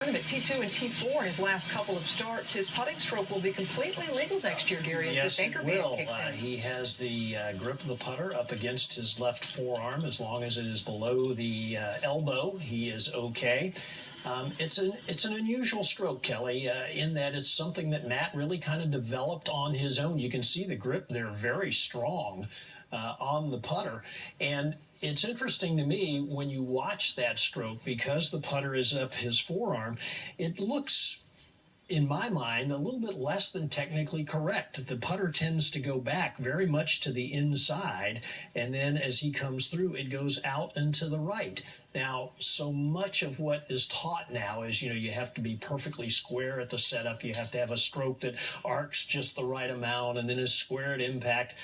At T2 and T4 in his last couple of starts, his putting stroke will be completely legal next year, Gary, as yes, this anchor band kicks in. He has the grip of the putter up against his left forearm. As long as it is below the elbow, he is okay. It's an unusual stroke, Kelly, in that it's something that Matt really kind of developed on his own. You can see the grip there very strong on the putter. And it's interesting to me when you watch that stroke, because the putter is up his forearm, it looks, in my mind, a little bit less than technically correct. The putter tends to go back very much to the inside, and then as he comes through, it goes out and to the right. Now, so much of what is taught now is, you have to be perfectly square at the setup. You have to have a stroke that arcs just the right amount and then is square at impact.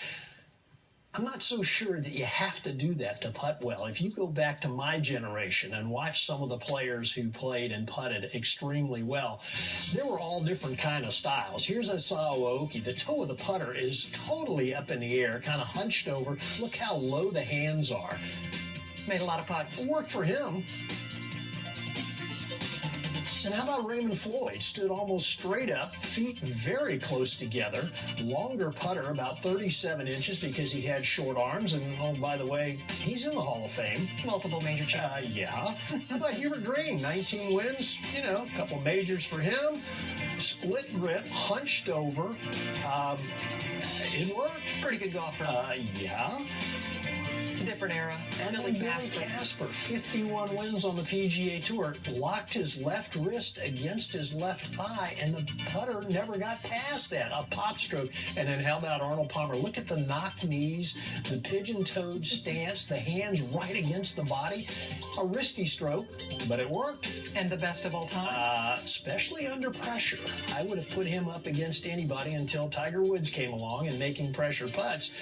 I'm not so sure that you have to do that to putt well. If you go back to my generation and watch some of the players who played and putted extremely well, there were all different kind of styles. Here's Aoki. The toe of the putter is totally up in the air, kind of hunched over. Look how low the hands are. Made a lot of putts. It worked for him. And how about Raymond Floyd? Stood almost straight up, feet very close together, longer putter, about 37 inches because he had short arms. And, oh, by the way, he's in the Hall of Fame. Multiple major champions. Yeah. How about Hubert Green? 19 wins, a couple majors for him. Split grip, hunched over. It worked. Pretty good golfer. Yeah. It's a different era. And then Billy Casper, 51 wins on the PGA Tour, locked his left wrist against his left thigh, and the putter never got past that. A pop stroke. And then how about Arnold Palmer? Look at the knocked knees, the pigeon-toed stance, the hands right against the body. A risky stroke, but it worked. And the best of all time? Especially under pressure. I would have put him up against anybody until Tiger Woods came along and making pressure putts.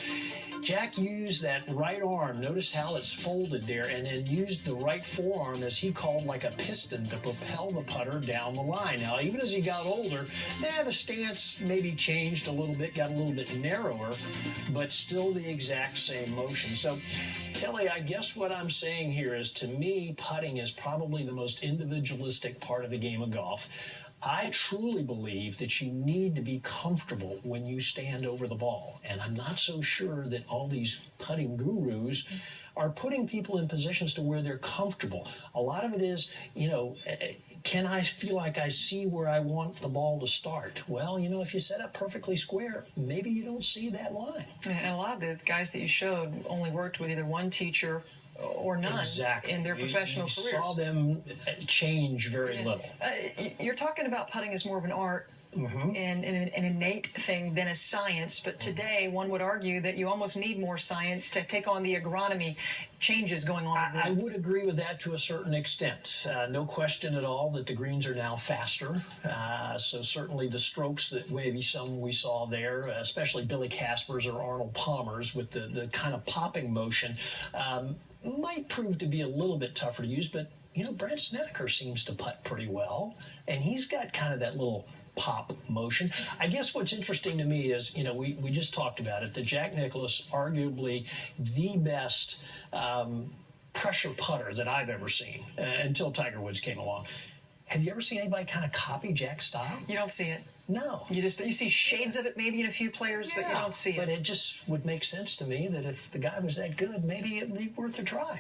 Jack used that right arm. Notice how it's folded there, and then used the right forearm, as he called, like a piston to propel the putter down the line. Now, even as he got older, the stance maybe changed a little bit, got a little bit narrower, but still the exact same motion. So, Kelly, I guess what I'm saying here is, to me, putting is probably the most individualistic part of the game of golf. I truly believe that you need to be comfortable when you stand over the ball. And I'm not so sure that all these putting gurus are putting people in positions to where they're comfortable. A lot of it is, can I feel like I see where I want the ball to start? Well, if you set up perfectly square, maybe you don't see that line. And a lot of the guys that you showed only worked with either one teacher or none in their professional careers. You saw them change very little. You're talking about putting as more of an art and an innate thing than a science, but today one would argue that you almost need more science to take on the agronomy changes going on. I would agree with that to a certain extent. No question at all that the greens are now faster. So certainly the strokes that maybe some we saw there, especially Billy Casper's or Arnold Palmer's with the kind of popping motion, might prove to be a little bit tougher to use. But, Brent Snedeker seems to putt pretty well, and he's got kind of that little pop motion. I guess what's interesting to me is, we just talked about it, that Jack Nicklaus, arguably the best pressure putter that I've ever seen until Tiger Woods came along. Have you ever seen anybody kind of copy Jack's style? You don't see it. No. You see shades of it maybe in a few players, but you don't see it. But it just would make sense to me that if the guy was that good, maybe it'd be worth a try.